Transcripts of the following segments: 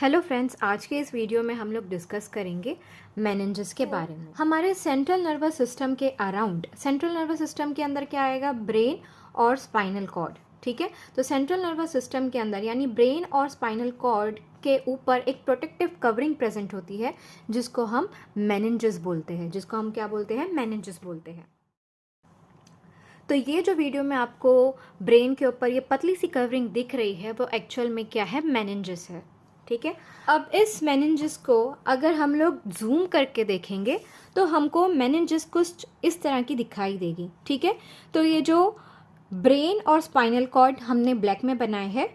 Hello friends, आज के इस वीडियो में हम लोग डिस्कस करेंगे मेनिंजेस के बारे में। हमारे सेंट्रल नर्वस सिस्टम के अराउंड, सेंट्रल नर्वस सिस्टम के अंदर क्या आएगा? ब्रेन और स्पाइनल कॉर्ड। ठीक है, तो सेंट्रल नर्वस सिस्टम के अंदर यानी ब्रेन और स्पाइनल कॉर्ड के ऊपर एक प्रोटेक्टिव कवरिंग प्रेजेंट होती है जिसको हम मेनिंजेस बोलते हैं। जिसको हम क्या बोलते हैं? मेनिंजेस बोलते हैं। तो ये जो वीडियो में आपको ब्रेन के ऊपर ये पतली सी कवरिंग दिख रही है वो एक्चुअल में क्या है? मेनिंजेस है। ठीक है, अब इस मेनिंजेस को अगर हम लोग जूम करके देखेंगे तो हमको मेनिंजेस कुछ इस तरह की दिखाई देगी। ठीक है, तो ये जो ब्रेन और स्पाइनल कॉर्ड हमने ब्लैक में बनाए हैं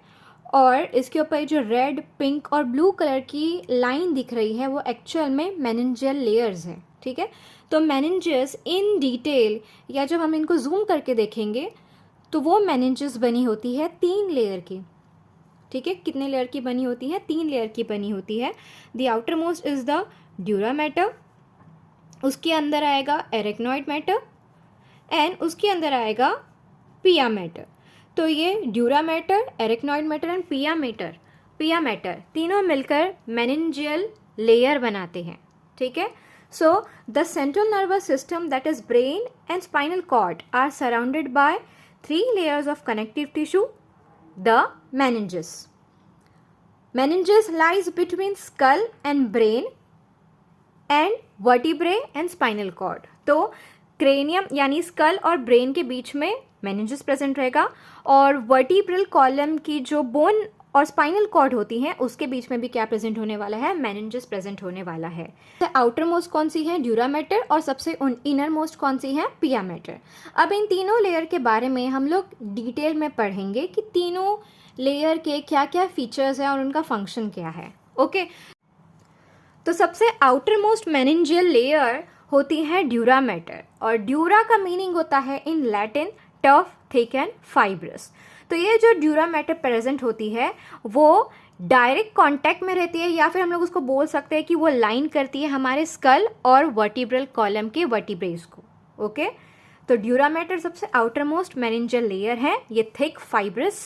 और इसके ऊपर जो रेड, पिंक और ब्लू कलर की लाइन दिख रही है वो एक्चुअल में मेनिंजियल लेयर्स हैं। ठीक है, तो मेनिंजेस इन डिटेल या जब हम इनको जूम करके देखेंगे तो वो मेनिंजेस बनी होती है 3 लेयर की। ठीक है, कितने लेयर की बनी होती है? 3 लेयर की बनी होती है। The outer most is the dura matter, उसके अंदर आएगा एरेक्नॉइड मैटर एंड उसके अंदर आएगा पिया मैटर। तो ये dura mater, arachnoid mater and pia mater तीनों मिलकर मेनिंजियल लेयर बनाते हैं। ठीक है, so the central nervous system that is brain and spinal cord are surrounded by 3 layers of connective tissue, the meninges. Meninges lies between skull and brain and vertebrae and spinal cord. तो cranium यानी school और brain के बीच में meninges present रहेगा और vertebral column की जो बोन और स्पाइनल कॉर्ड होती हैं उसके बीच में भी क्या प्रेजेंट होने वाला है? मेनिंजेस प्रेजेंट होने वाला है। आउटर मोस्ट कौन सी है? ड्यूरा मैटर, और सबसे इनर मोस्ट कौन सी है? Pia matter. अब इन तीनों लेयर के बारे में हम लोग डिटेल में पढ़ेंगे कि तीनों लेयर के क्या क्या फीचर्स हैं और उनका फंक्शन क्या है। ओके, तो सबसे आउटर मोस्ट मेनिंजियल लेयर होती है ड्यूरा मैटर, और ड्यूरा का मीनिंग होता है in Latin tough, thick and fibrous. तो ये जो ड्यूरा मैटर प्रेजेंट होती है वो डायरेक्ट कांटेक्ट में रहती है, या फिर हम लोग उसको बोल सकते हैं कि वो लाइन करती है हमारे स्कल और वर्टिब्रल कॉलम के वर्टिब्रेस को। ओके, तो ड्यूरा मैटर सबसे आउटर मोस्ट मेनिंजियल लेयर है। ये थिक फाइब्रस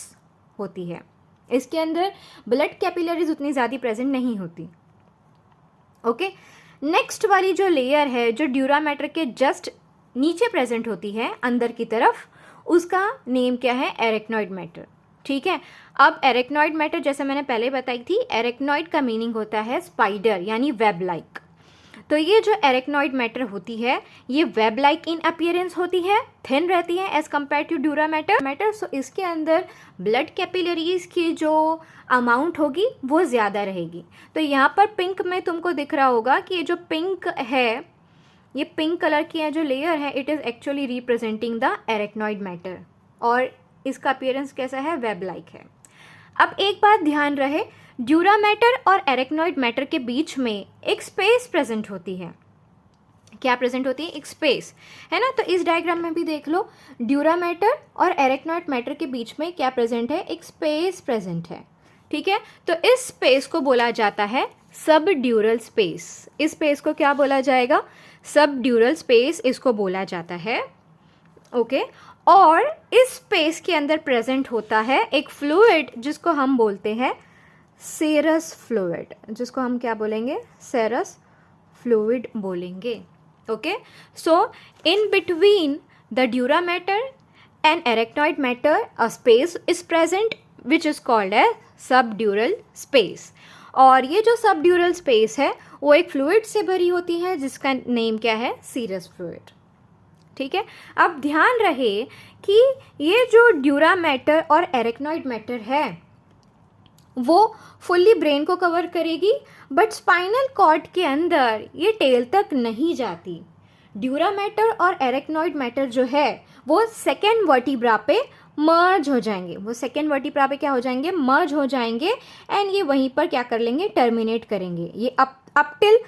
होती है, इसके अंदर ब्लड कैपिलरीज उतनी ज़्यादा प्रेजेंट नहीं होती। ओके, नेक्स्ट वाली जो लेयर है जो ड्यूरा मैटर के जस्ट नीचे प्रेजेंट होती है अंदर की तरफ, उसका नेम क्या है? Arachnoid matter. ठीक है, अब एरेक्नॉइड मैटर जैसे मैंने पहले बताई थी, एरेक्नॉइड का मीनिंग होता है स्पाइडर यानी वेब लाइक। तो ये जो एरेक्नॉइड मैटर होती है ये वेब लाइक इन अपीयरेंस होती है, थिन रहती है as compare to dura mater. So इसके अंदर ब्लड कैपिलरीज की जो अमाउंट होगी वो ज़्यादा रहेगी। तो यहाँ पर पिंक में तुमको दिख रहा होगा कि ये जो पिंक है, ये पिंक कलर की जो लेयर है, it is actually representing the arachnoid matter, और इसका अपीयरेंस कैसा है? वेब लाइक है। अब एक बात ध्यान रहे, ड्यूरा मैटर और एरेक्नॉइड मैटर के बीच में एक स्पेस प्रेजेंट होती है। क्या प्रेजेंट होती है? एक स्पेस, है ना। तो इस डायग्राम में भी देख लो, ड्यूरा मैटर और एरेक्नॉइड मैटर के बीच में क्या प्रेजेंट है? एक स्पेस प्रेजेंट है। ठीक है, तो इस स्पेस को बोला जाता है सब ड्यूरल स्पेस। इस स्पेस को क्या बोला जाएगा? सब ड्यूरल स्पेस इसको बोला जाता है। ओके, और इस स्पेस के अंदर प्रेजेंट होता है एक फ्लूइड जिसको हम बोलते हैं सेरस फ्लूइड, जिसको हम क्या बोलेंगे? सेरस फ्लूइड बोलेंगे। Okay, so in between the dura mater and arachnoid mater a space is present which is called as subdural space, और ये जो सबड्यूरल स्पेस है वो एक फ्लूइड से भरी होती है जिसका नेम क्या है? Serous fluid. ठीक है, अब ध्यान रहे कि ये जो ड्यूरा मैटर और एरेक्नॉइड मैटर है वो फुल्ली ब्रेन को कवर करेगी, बट स्पाइनल कॉर्ड के अंदर ये टेल तक नहीं जाती। ड्यूरा मैटर और एरेक्नॉइड मैटर जो है वो सेकेंड वर्टिब्रा पे मर्ज हो जाएंगे। वो सेकेंड वर्टिब्रा पे क्या हो जाएंगे? मर्ज हो जाएंगे, एंड ये वहीं पर क्या कर लेंगे? टर्मिनेट करेंगे। ये अप टिल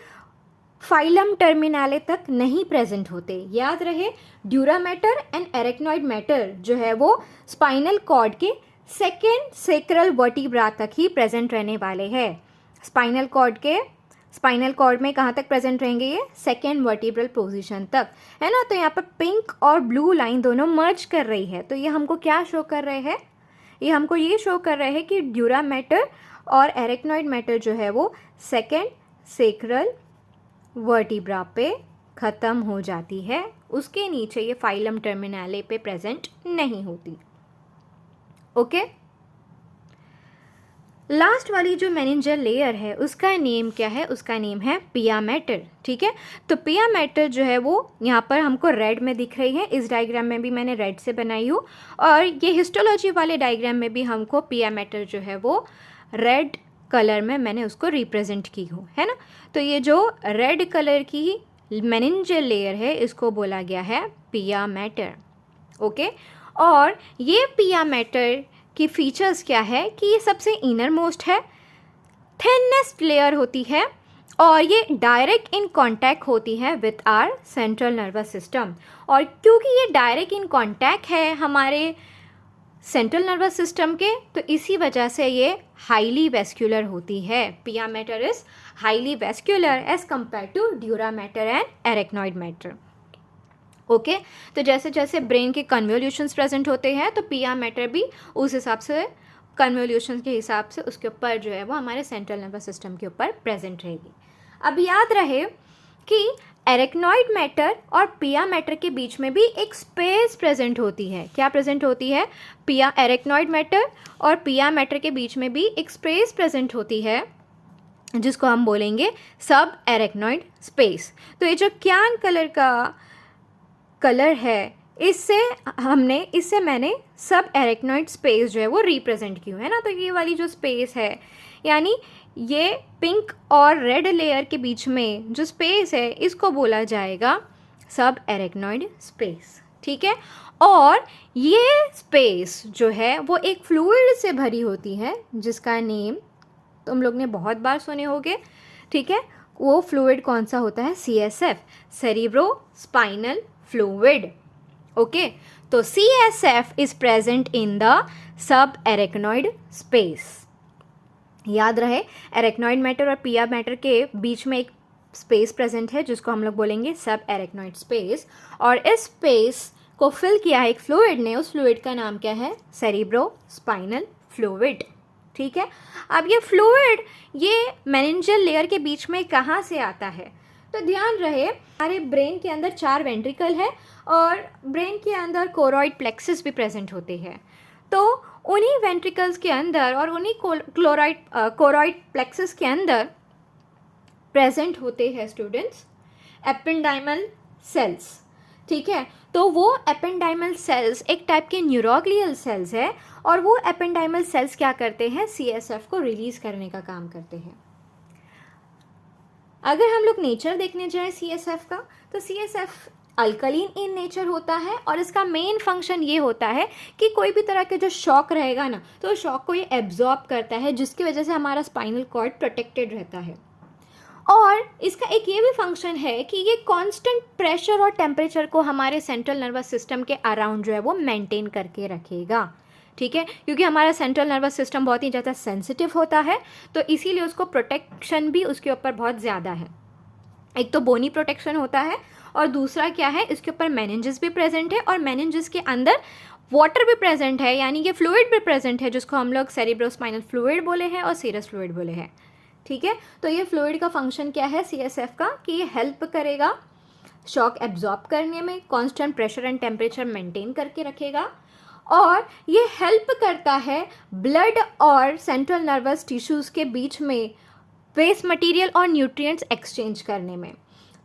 फाइलम टर्मिनाले तक नहीं प्रेजेंट होते। याद रहे, dura mater and arachnoid mater जो है वो स्पाइनल कॉर्ड के सेकेंड सेक्रल वर्टिब्रा तक ही प्रेजेंट रहने वाले हैं। स्पाइनल कॉर्ड में कहाँ तक प्रेजेंट रहेंगे? ये सेकेंड वर्टिब्रल पोजीशन तक, है ना। तो यहाँ पर पिंक और ब्लू लाइन दोनों मर्ज कर रही है, तो ये हमको क्या शो कर रहे हैं? ये हमको ये शो कर रहे हैं कि ड्यूरा मैटर और एरेक्नॉइड मैटर जो है वो सेकेंड सेक्रल वर्टिब्रा पे ख़त्म हो जाती है, उसके नीचे ये फाइलम टर्मिनाले पे प्रेजेंट नहीं होती। ओके, लास्ट वाली जो मेनिंजल लेयर है उसका नेम क्या है? उसका नेम है पिया मैटर। ठीक है, तो पिया मैटर जो है वो यहाँ पर हमको रेड में दिख रही है, इस डायग्राम में भी मैंने रेड से बनाई हूँ, और ये हिस्टोलॉजी वाले डायग्राम में भी हमको पिया मैटर जो है वो रेड कलर में मैंने उसको रिप्रेजेंट की हूँ, है ना। तो ये जो रेड कलर की मेनिंजल लेयर है इसको बोला गया है पिया मैटर। ओके, और ये पिया मैटर की फीचर्स क्या है कि ये सबसे इनर मोस्ट है, थिनेस्ट लेयर होती है, और ये डायरेक्ट इन कांटेक्ट होती है with our central nervous system. और क्योंकि ये डायरेक्ट इन कांटेक्ट है हमारे सेंट्रल नर्वस सिस्टम के, तो इसी वजह से ये हाईली वेस्क्यूलर होती है। Pia mater is highly vascular as compare to dura mater and arachnoid mater. Okay, तो जैसे जैसे ब्रेन के कन्वोल्यूशंस प्रेजेंट होते हैं तो पिया मैटर भी उस हिसाब से कन्वोल्यूशन के हिसाब से उसके ऊपर जो है वो हमारे सेंट्रल नर्वस सिस्टम के ऊपर प्रेजेंट रहेगी। अब याद रहे कि एरेक्नॉइड मैटर और पिया मैटर के बीच में भी एक स्पेस प्रेजेंट होती है। क्या प्रेजेंट होती है? पिया एरेक्नॉइड मैटर और पिया मैटर के बीच में भी एक स्पेस प्रेजेंट होती है जिसको हम बोलेंगे सब एरेक्नॉइड स्पेस। तो ये जो क्यान कलर का कलर है इससे मैंने सब एरेक्नॉइड स्पेस जो है वो रिप्रेजेंट की है ना। तो ये वाली जो स्पेस है, यानी ये पिंक और रेड लेयर के बीच में जो स्पेस है इसको बोला जाएगा सब एरेक्नॉइड स्पेस। ठीक है, और ये स्पेस जो है वो एक फ्लूइड से भरी होती है जिसका नेम तुम लोग ने बहुत बार सुने होंगे। ठीक है, वो फ्लूइड कौन सा होता है? CSF, cerebro spinal fluid. Okay, तो CSF is present in the sub arachnoid space. याद रहे, एरेक्नॉइड मैटर और पिया मैटर के बीच में एक स्पेस प्रेजेंट है जिसको हम लोग बोलेंगे सब एरेक्नॉइड स्पेस, और इस स्पेस को फिल किया है एक फ्लूइड ने। उस फ्लूइड का नाम क्या है? Cerebro spinal fluid. ठीक है, अब ये फ्लूइड ये मेनिंजियल लेयर के बीच में कहाँ से आता है? तो ध्यान रहे, हमारे ब्रेन के अंदर 4 वेंट्रिकल है और ब्रेन के अंदर कोरॉइड प्लेक्सस भी प्रेजेंट होते हैं। तो उन्हीं वेंट्रिकल्स के अंदर और उन्हीं कोरॉइड प्लेक्सस के अंदर प्रेजेंट होते हैं स्टूडेंट्स एपेंडाइमल सेल्स। ठीक है, तो वो एपेंडाइमल सेल्स एक टाइप के न्यूरोग्लियल सेल्स है, और वो एपेंडाइमल सेल्स क्या करते हैं? CSF को रिलीज करने का काम करते हैं। अगर हम लोग नेचर देखने जाए CSF का, तो CSF अल्कलीन इन नेचर होता है, और इसका मेन फंक्शन ये होता है कि कोई भी तरह के जो शॉक रहेगा ना, तो शॉक को ये एब्जॉर्ब करता है, जिसकी वजह से हमारा स्पाइनल कॉर्ड प्रोटेक्टेड रहता है। और इसका एक ये भी फंक्शन है कि ये कांस्टेंट प्रेशर और टेम्परेचर को हमारे सेंट्रल नर्वस सिस्टम के अराउंड जो है वो मेंटेन करके रखेगा। ठीक है, क्योंकि हमारा सेंट्रल नर्वस सिस्टम बहुत ही ज़्यादा सेंसिटिव होता है, तो इसीलिए उसको प्रोटेक्शन भी उसके ऊपर बहुत ज़्यादा है। एक तो बोनी प्रोटेक्शन होता है, और दूसरा क्या है, इसके ऊपर मेनिंजेस भी प्रेजेंट है, और मेनिंजेस के अंदर वाटर भी प्रेजेंट है, यानी कि फ्लूइड भी प्रेजेंट है, जिसको हम लोग सेरिब्रोस्पाइनल फ्लूइड बोले हैं और सीरस फ्लूइड बोले हैं। ठीक है, तो ये फ्लूइड का फंक्शन क्या है CSF का, कि ये हेल्प करेगा शॉक एब्जॉर्ब करने में, constant pressure and temperature maintain करके रखेगा, और ये हेल्प करता है ब्लड और सेंट्रल नर्वस टिश्यूज़ के बीच में वेस्ट मटेरियल और न्यूट्रिएंट्स एक्सचेंज करने में।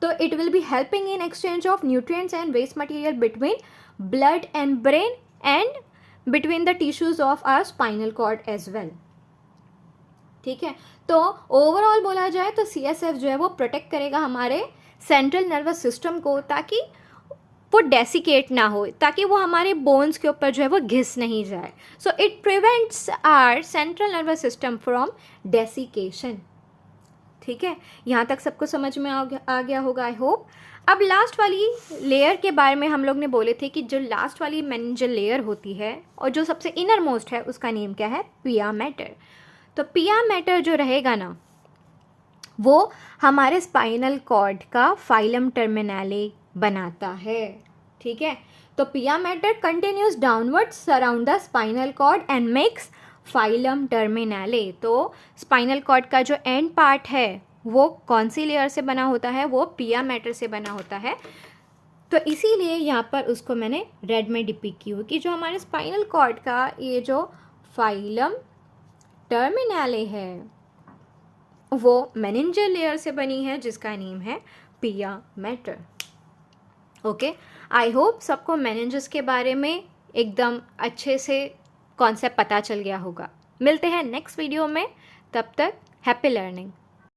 तो it will be helping in exchange of nutrients and waste material between blood and brain and between the tissues of our spinal cord as well. ठीक है, तो ओवरऑल बोला जाए तो CSF जो है वो प्रोटेक्ट करेगा हमारे सेंट्रल नर्वस सिस्टम को, ताकि वो डेसिकेट ना हो, ताकि वो हमारे बोन्स के ऊपर जो है वो घिस नहीं जाए। So it prevents our central nervous system from desiccation. ठीक है, यहाँ तक सबको समझ में आ गया होगा आई होप। अब लास्ट वाली लेयर के बारे में हम लोग ने बोले थे कि जो लास्ट वाली मेनिंजियल लेयर होती है और जो सबसे इनर मोस्ट है उसका नेम क्या है? Pia mater. तो पिया मैटर जो रहेगा ना, वो हमारे स्पाइनल कॉर्ड का फाइलम टर्मिनाले बनाता है। ठीक है, तो pia mater continues downwards surround the spinal cord and makes filum terminale, तो स्पाइनल कॉर्ड का जो एंड पार्ट है वो कौन सी लेयर से बना होता है, वो पिया मैटर से बना होता है। तो इसीलिए यहाँ पर उसको मैंने रेड में डिपिक्ट की हुई कि जो हमारे स्पाइनल कॉर्ड का ये जो फाइलम टर्मिनले है वो मेनिंजियल लेयर से बनी है जिसका नेम है pia matter. Okay, I hope सबको मेनिंजस के बारे में एकदम अच्छे से कॉन्सेप्ट पता चल गया होगा। मिलते हैं नेक्स्ट वीडियो में, तब तक हैप्पी लर्निंग।